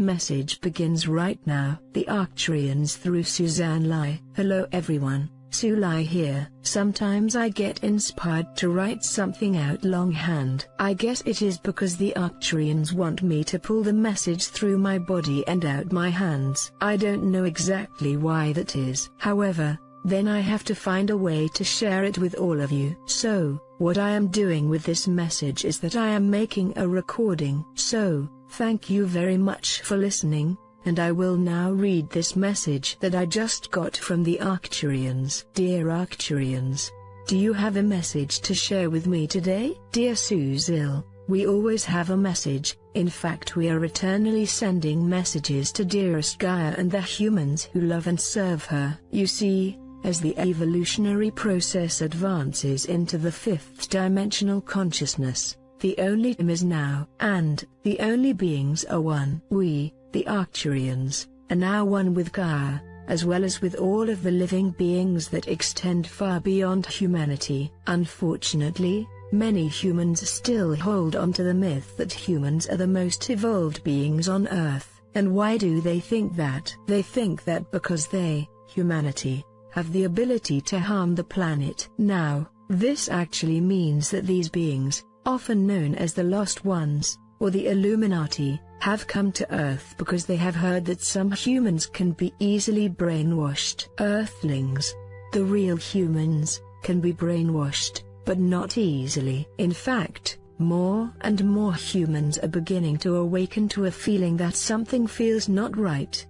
Message begins right now. The Arcturians through Suzanne Lai. Hello everyone, Sue Lai here. Sometimes I get inspired to write something out longhand. I guess it is because the Arcturians want me to pull the message through my body and out my hands. I don't know exactly why that is. However, then I have to find a way to share it with all of you. So, what I am doing with this message is that I am making a recording. So, thank you very much for listening, and I will now read this message that I just got from the Arcturians. Dear Arcturians, do you have a message to share with me today? Dear Suzil, we always have a message. In fact, we are eternally sending messages to dearest Gaia and the humans who love and serve her. You see, as the evolutionary process advances into the fifth dimensional consciousness, the only time is now, and the only beings are one. We, the Arcturians, are now one with Gaia, as well as with all of the living beings that extend far beyond humanity. Unfortunately, many humans still hold on to the myth that humans are the most evolved beings on Earth. And why do they think that? They think that because they, humanity, have the ability to harm the planet. Now, this actually means that these beings, often known as the Lost Ones, or the Illuminati, have come to Earth because they have heard that some humans can be easily brainwashed. Earthlings, the real humans, can be brainwashed, but not easily. In fact, more and more humans are beginning to awaken to a feeling that something feels not right.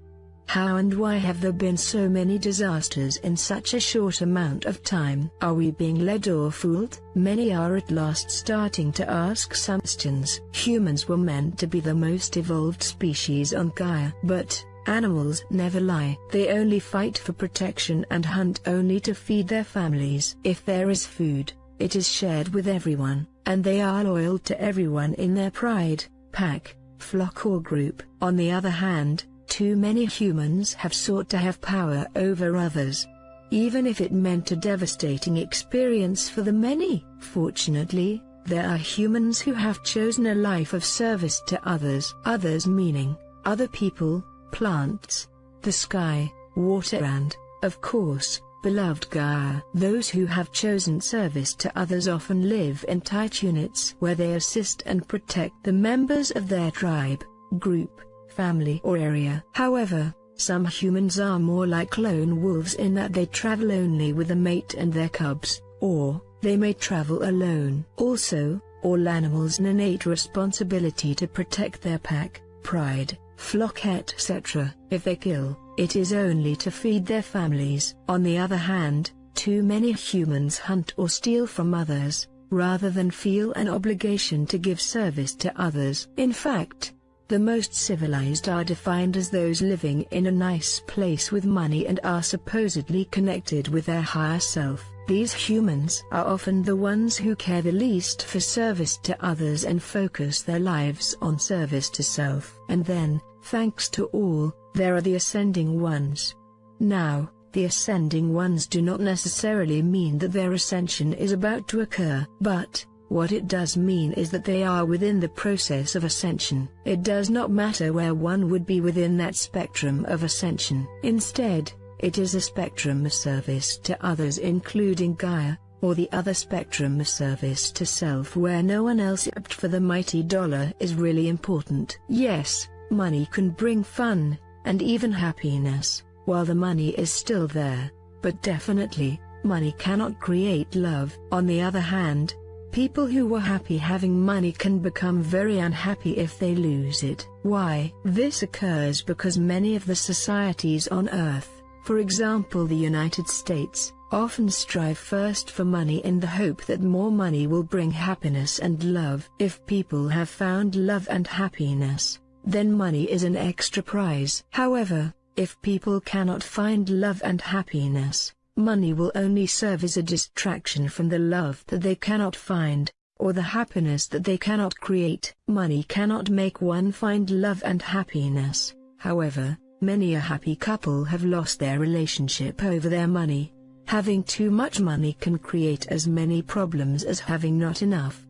How and why have there been so many disasters in such a short amount of time? Are we being led or fooled? Many are at last starting to ask some questions. Humans were meant to be the most evolved species on Gaia. But animals never lie. They only fight for protection and hunt only to feed their families. If there is food, it is shared with everyone, and they are loyal to everyone in their pride, pack, flock or group. On the other hand, too many humans have sought to have power over others, even if it meant a devastating experience for the many. Fortunately, there are humans who have chosen a life of service to others. Others meaning, other people, plants, the sky, water and, of course, beloved Gaia. Those who have chosen service to others often live in tight units where they assist and protect the members of their tribe, group, family or area. However, some humans are more like lone wolves in that they travel only with a mate and their cubs, or they may travel alone. Also, all animals have an innate responsibility to protect their pack, pride, flock etc. If they kill, it is only to feed their families. On the other hand, too many humans hunt or steal from others, rather than feel an obligation to give service to others. In fact, the most civilized are defined as those living in a nice place with money and are supposedly connected with their higher self. These humans are often the ones who care the least for service to others and focus their lives on service to self. And then, thanks to all, there are the Ascending Ones. Now, the Ascending Ones do not necessarily mean that their ascension is about to occur, but what it does mean is that they are within the process of ascension. It does not matter where one would be within that spectrum of ascension. Instead, it is a spectrum of service to others including Gaia, or the other spectrum of service to self where no one else except for the mighty dollar is really important. Yes, money can bring fun, and even happiness, while the money is still there, but definitely, money cannot create love. On the other hand, people who were happy having money can become very unhappy if they lose it. Why? This occurs because many of the societies on Earth, for example the United States, often strive first for money in the hope that more money will bring happiness and love. If people have found love and happiness, then money is an extra prize. However, if people cannot find love and happiness, money will only serve as a distraction from the love that they cannot find, or the happiness that they cannot create. Money cannot make one find love and happiness. However, many a happy couple have lost their relationship over their money. Having too much money can create as many problems as having not enough.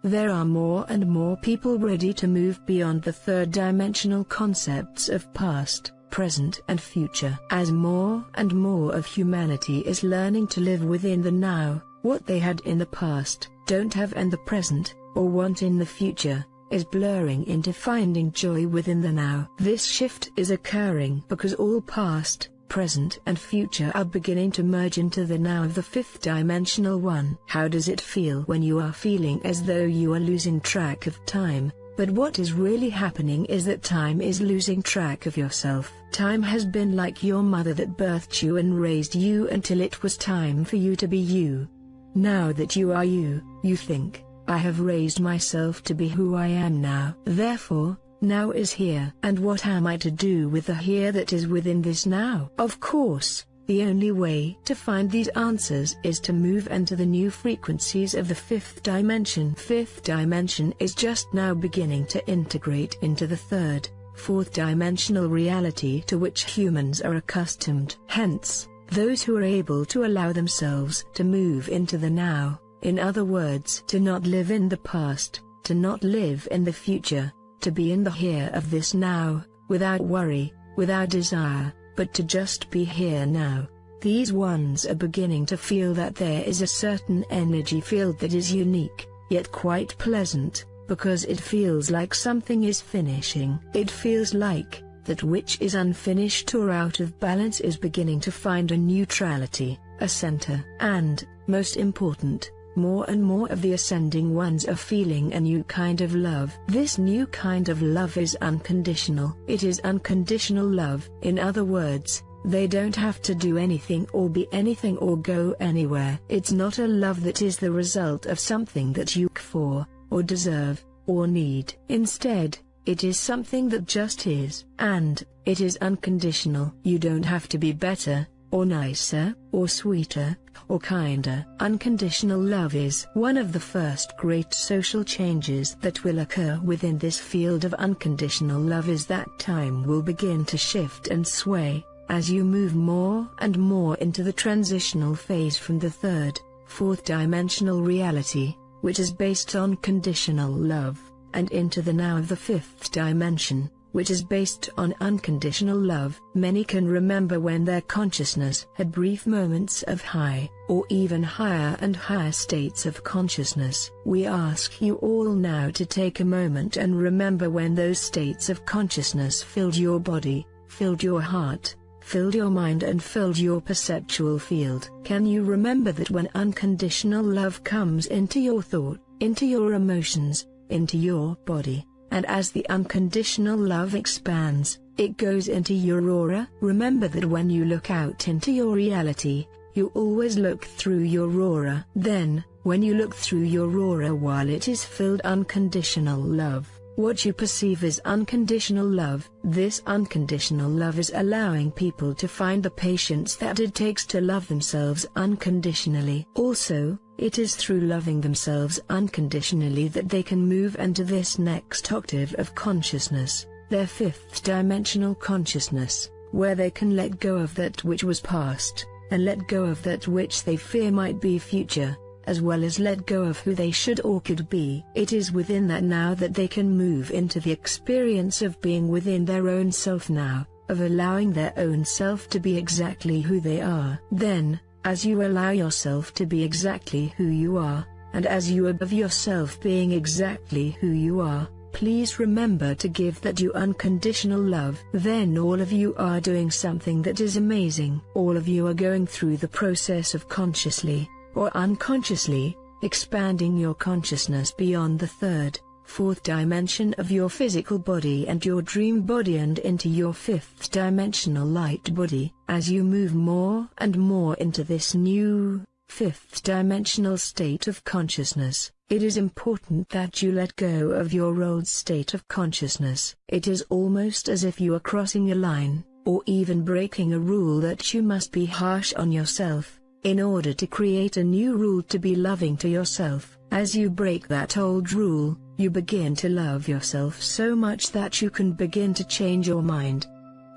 There are more and more people ready to move beyond the third-dimensional concepts of past, present and future. As more and more of humanity is learning to live within the now, what they had in the past, don't have in the present, or want in the future, is blurring into finding joy within the now. This shift is occurring because all past, present and future are beginning to merge into the now of the fifth dimensional one. How does it feel when you are feeling as though you are losing track of time? But what is really happening is that time is losing track of yourself. Time has been like your mother that birthed you and raised you until it was time for you to be you. Now that you are you, you think, I have raised myself to be who I am now. Therefore, now is here. And what am I to do with the here that is within this now? Of course, the only way to find these answers is to move into the new frequencies of the fifth dimension. Fifth dimension is just now beginning to integrate into the third, fourth dimensional reality to which humans are accustomed. Hence, those who are able to allow themselves to move into the now, in other words, to not live in the past, to not live in the future, to be in the here of this now, without worry, without desire, but to just be here now. These ones are beginning to feel that there is a certain energy field that is unique, yet quite pleasant, because it feels like something is finishing. It feels like that which is unfinished or out of balance is beginning to find a neutrality, a center. And, most important, more and more of the ascending ones are feeling a new kind of love. This new kind of love is unconditional. It is unconditional love. In other words, they don't have to do anything or be anything or go anywhere. It's not a love that is the result of something that you for, or deserve, or need. Instead, it is something that just is. And, it is unconditional. You don't have to be better, or nicer, or sweeter, or kinder. Unconditional love is one of the first great social changes that will occur within this field of unconditional love. Is that time will begin to shift and sway, as you move more and more into the transitional phase from the third, fourth dimensional reality, which is based on conditional love, and into the now of the fifth dimension, which is based on unconditional love. Many can remember when their consciousness had brief moments of high, or even higher and higher states of consciousness. We ask you all now to take a moment and remember when those states of consciousness filled your body, filled your heart, filled your mind and filled your perceptual field. Can you remember that when unconditional love comes into your thought, into your emotions, into your body, and as the unconditional love expands, it goes into your aura? Remember that when you look out into your reality, you always look through your aura. Then, when you look through your aura while it is filled unconditional love, what you perceive is unconditional love. This unconditional love is allowing people to find the patience that it takes to love themselves unconditionally. Also, it is through loving themselves unconditionally that they can move into this next octave of consciousness, their fifth dimensional consciousness, where they can let go of that which was past, and let go of that which they fear might be future, as well as let go of who they should or could be. It is within that now that they can move into the experience of being within their own self now, of allowing their own self to be exactly who they are. Then, as you allow yourself to be exactly who you are, and as you are of yourself being exactly who you are, please remember to give that you unconditional love. Then all of you are doing something that is amazing. All of you are going through the process of consciously, or unconsciously, expanding your consciousness beyond the third, fourth dimension of your physical body and your dream body and into your fifth dimensional light body. As you move more and more into this new, fifth dimensional state of consciousness, it is important that you let go of your old state of consciousness. It is almost as if you are crossing a line, or even breaking a rule that you must be harsh on yourself, in order to create a new rule to be loving to yourself. As you break that old rule, you begin to love yourself so much that you can begin to change your mind.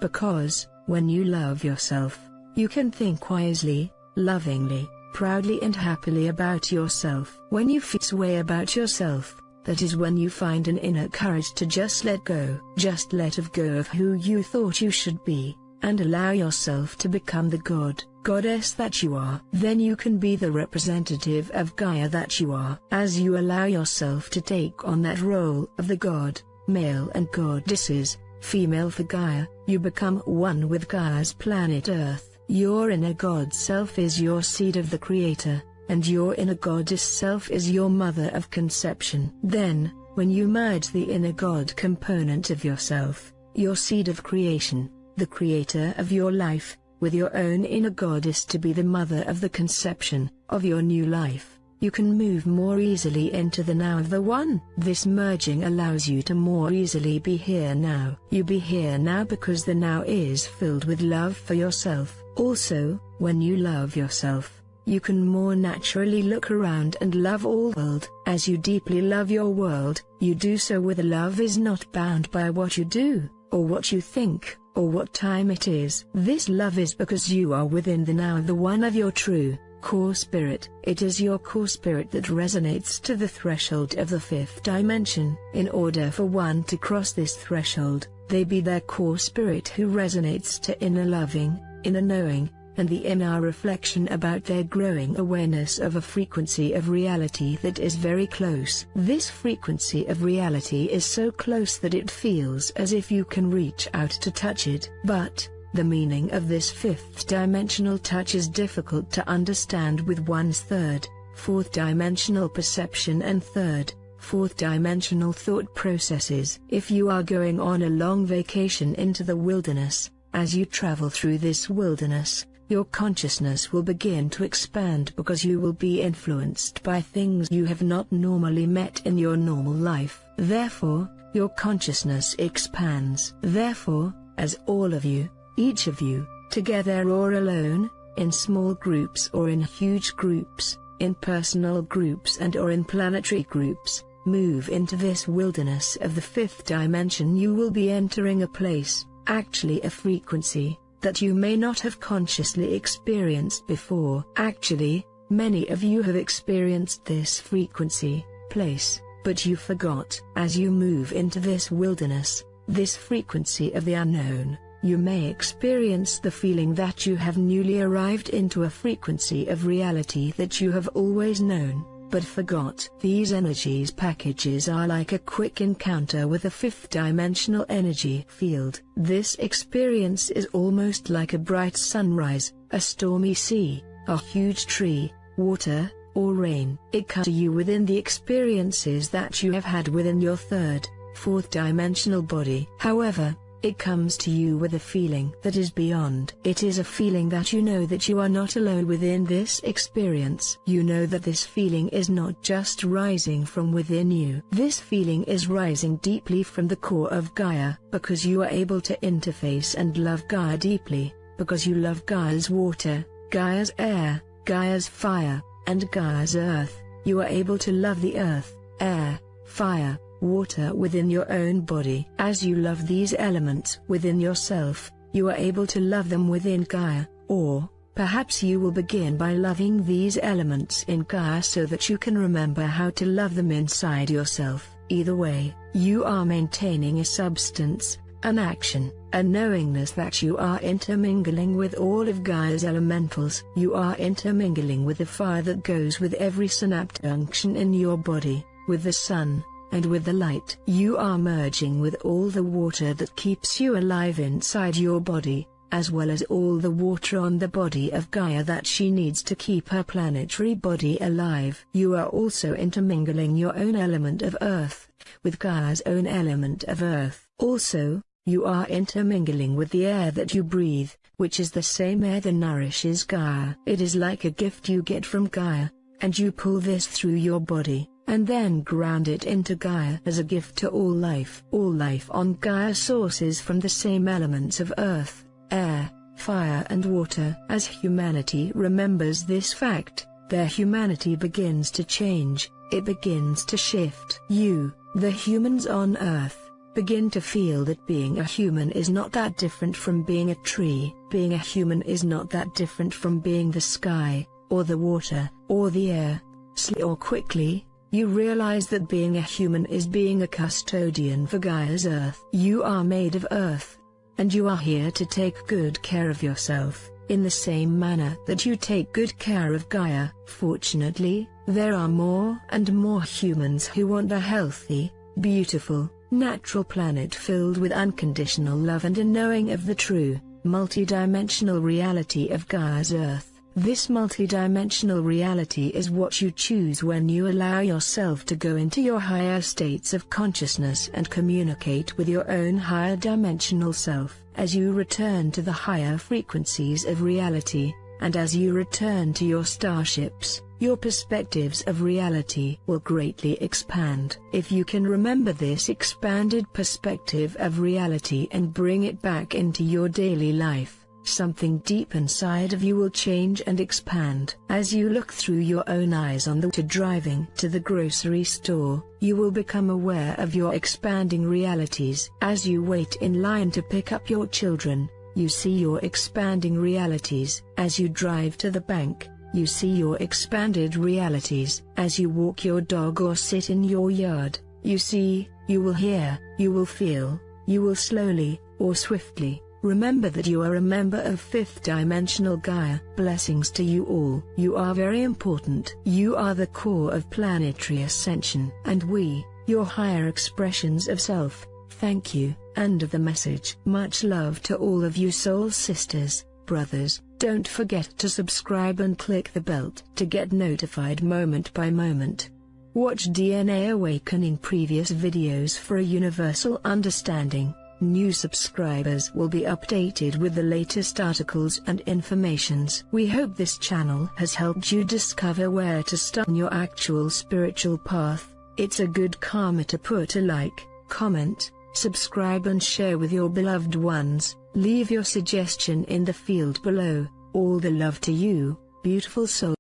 Because, when you love yourself, you can think wisely, lovingly, proudly and happily about yourself. When you feel this way about yourself, that is when you find an inner courage to just let go. Just let go of who you thought you should be, and allow yourself to become the god, goddess that you are. Then you can be the representative of Gaia that you are. As you allow yourself to take on that role of the god, male and goddesses, female for Gaia, you become one with Gaia's planet Earth. Your inner god self is your seed of the Creator, and your inner goddess self is your mother of conception. Then, when you merge the inner god component of yourself, your seed of creation, the creator of your life, with your own inner goddess to be the mother of the conception of your new life, you can move more easily into the now of the One. This merging allows you to more easily be here now. You be here now because the now is filled with love for yourself. Also, when you love yourself, you can more naturally look around and love all the world. As you deeply love your world, you do so with a love is not bound by what you do, or what you think, or what time it is. This love is because you are within the now of the One of your true core spirit. It is your core spirit that resonates to the threshold of the fifth dimension. In order for one to cross this threshold, they be their core spirit who resonates to inner loving, inner knowing, and the inner reflection about their growing awareness of a frequency of reality that is very close. This frequency of reality is so close that it feels as if you can reach out to touch it. But the meaning of this fifth dimensional touch is difficult to understand with one's third, fourth dimensional perception and third, fourth dimensional thought processes. If you are going on a long vacation into the wilderness, as you travel through this wilderness, your consciousness will begin to expand because you will be influenced by things you have not normally met in your normal life. Therefore, your consciousness expands. Therefore, as all of you, each of you, together or alone, in small groups or in huge groups, in personal groups and or in planetary groups, move into this wilderness of the fifth dimension, you will be entering a place, actually a frequency, that you may not have consciously experienced before. Actually, many of you have experienced this frequency, place, but you forgot. As you move into this wilderness, this frequency of the unknown, you may experience the feeling that you have newly arrived into a frequency of reality that you have always known, but forgot. These energies packages are like a quick encounter with a fifth dimensional energy field. This experience is almost like a bright sunrise, a stormy sea, a huge tree, water, or rain. It comes to you within the experiences that you have had within your third, fourth dimensional body. However, it comes to you with a feeling that is beyond. It is a feeling that you know that you are not alone within this experience. You know that this feeling is not just rising from within you. This feeling is rising deeply from the core of Gaia, because you are able to interface and love Gaia deeply, because you love Gaia's water, Gaia's air, Gaia's fire, and Gaia's earth. You are able to love the earth, air, fire, water within your own body. As you love these elements within yourself, you are able to love them within Gaia, or perhaps you will begin by loving these elements in Gaia so that you can remember how to love them inside yourself. Either way, you are maintaining a substance, an action, a knowingness that you are intermingling with all of Gaia's elementals. You are intermingling with the fire that goes with every synaptic junction in your body, with the sun, and with the light. You are merging with all the water that keeps you alive inside your body, as well as all the water on the body of Gaia that she needs to keep her planetary body alive. You are also intermingling your own element of earth, with Gaia's own element of earth. Also, you are intermingling with the air that you breathe, which is the same air that nourishes Gaia. It is like a gift you get from Gaia, and you pull this through your body, and then ground it into Gaia as a gift to all life. All life on Gaia sources from the same elements of earth, air, fire and water. As humanity remembers this fact, their humanity begins to change, it begins to shift. You, the humans on earth, begin to feel that being a human is not that different from being a tree. Being a human is not that different from being the sky, or the water, or the air. Slowly or quickly, you realize that being a human is being a custodian for Gaia's earth. You are made of earth, and you are here to take good care of yourself, in the same manner that you take good care of Gaia. Fortunately, there are more and more humans who want a healthy, beautiful, natural planet filled with unconditional love and a knowing of the true, multidimensional reality of Gaia's earth. This multidimensional reality is what you choose when you allow yourself to go into your higher states of consciousness and communicate with your own higher dimensional self. As you return to the higher frequencies of reality, and as you return to your starships, your perspectives of reality will greatly expand. If you can remember this expanded perspective of reality and bring it back into your daily life, something deep inside of you will change and expand. As you look through your own eyes on the way to driving to the grocery store, you will become aware of your expanding realities. As you wait in line to pick up your children, you see your expanding realities. As you drive to the bank, you see your expanded realities. As you walk your dog or sit in your yard, you see, you will hear, you will feel, you will slowly, or swiftly, remember that you are a member of fifth dimensional Gaia. Blessings to you all. You are very important. You are the core of planetary ascension. And we, your higher expressions of self, thank you. End of the message. Much love to all of you soul sisters, brothers. Don't forget to subscribe and click the bell to get notified moment by moment. Watch DNA Awakening previous videos for a universal understanding. New subscribers will be updated with the latest articles and informations. We hope this channel has helped you discover where to start on your actual spiritual path. It's a good karma to put a like, comment, subscribe and share with your beloved ones. Leave your suggestion in the field below. All the love to you, beautiful soul.